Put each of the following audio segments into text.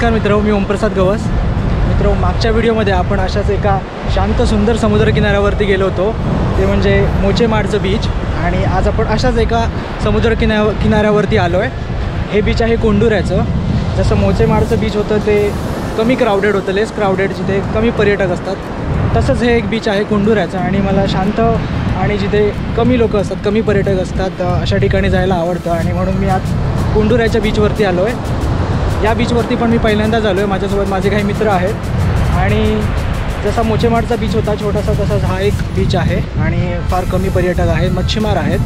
नमस्कार मित्रांनो, मी ओमप्रसाद गवस। मित्रांनो, मागच्या व्हिडिओमध्ये आपण अशाच एका शांत सुंदर समुद्रकिनाऱ्यावरती गेलो होतो, ते म्हणजे मोचेमाडचं बीच। आणि आज आपण अशाच एका किनाऱ्यावरती आलो आहे। हे बीच आहे कोंडुऱ्याचं। जसं मोचेमाडचं बीच होतं ते कमी क्राउडेड होतं, लेस क्राउडेड, जिथे कमी पर्यटक असतात, तसंच हे एक बीच आहे कोंडुऱ्याचं। आणि मला शांत आणि जिथे कमी लोक असतात, कमी पर्यटक असतात, अशा ठिकाणी जायला आवडतं। आणि म्हणून मी आज कोंडुऱ्याच्या बीचवरती आलो आहे। या बीचवरती पण मी पहिल्यांदाच आलो आहे। माझ्यासोबत माझे काही मित्र आहेत। आणि जसा मोचेमाडचा बीच होता छोटासा, तसाच हा एक बीच आहे आणि फार कमी पर्यटक आहेत, मच्छीमार आहेत।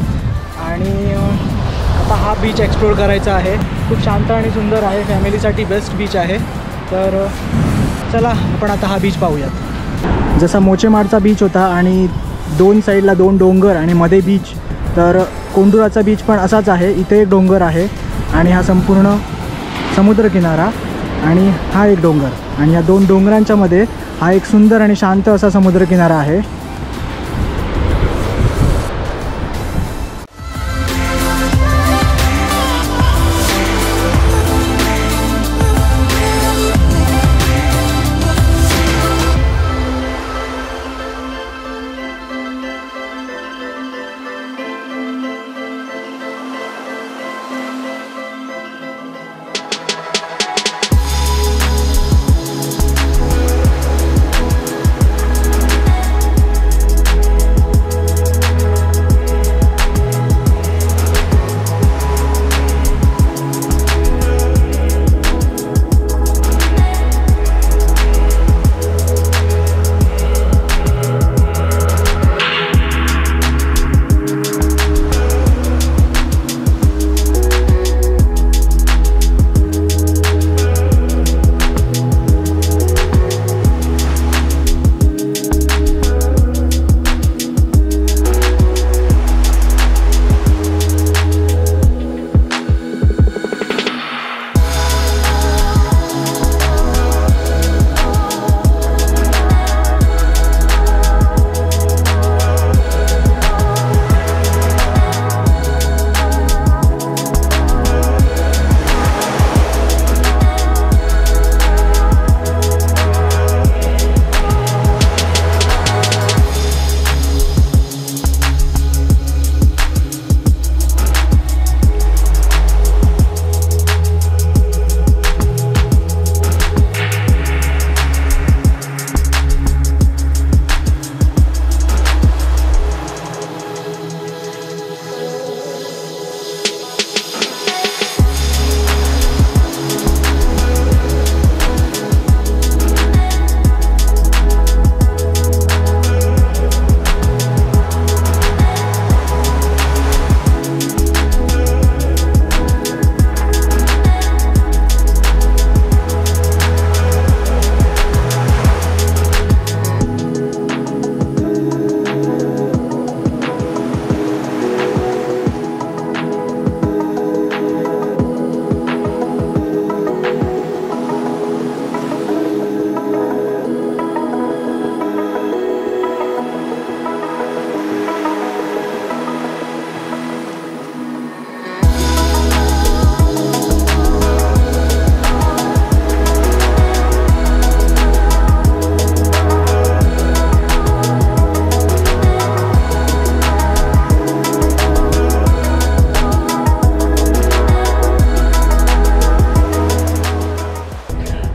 आणि आता हा बीच एक्सप्लोर करायचा आहे। खूप शांत आणि सुंदर आहे, फॅमिलीसाठी बेस्ट बीच आहे। तर चला आपण आता हा बीच पाहूयात। जसा मोचेमाडचा बीच होता आणि दोन साईडला दोन डोंगर आणि मध्ये बीच, तर कोंडुराचा बीच पण असाच आहे। इथे एक डोंगर आहे आणि हा संपूर्ण समुद्रकिनारा आणि हा एक डोंगर, आणि या दोन डोंगरांच्या मध्ये हा एक सुंदर आणि शांत असा समुद्रकिनारा आहे।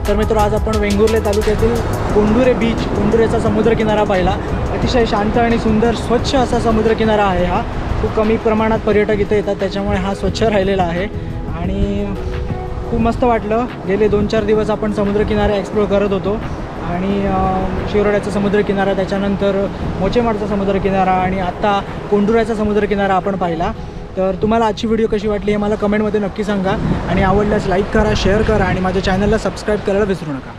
तर मित्र, आज आपण वेंगुर्ले तालुक्यातील कोंडुऱ्याचा समुद्रकिनारा पाहिला। अतिशय शांत आणि सुंदर स्वच्छ असा समुद्रकिनारा आहे हा। खूप कमी प्रमाणात पर्यटक इथे येतात, त्याच्यामुळे हा स्वच्छ राहिलेला आहे। आणि खूप मस्त वाटलं। गेले 2-4 दिवस आपण समुद्रकिनारा एक्सप्लोर करत होतो। आणि शिरोड्याचा समुद्रकिनारा, त्याच्यानंतर मोचेमाडचा समुद्रकिनारा आणि आत्ता कोंडुऱ्याचा समुद्रकिनारा आपण पाहिला। तर तुम्हाला आजची व्हिडिओ कशी वाटली हे मला कमेंटमध्ये नक्की सांगा। आणि आवडल्यास लाईक करा, शेअर करा आणि माझ्या चॅनलला सबस्क्राईब करायला विसरू नका।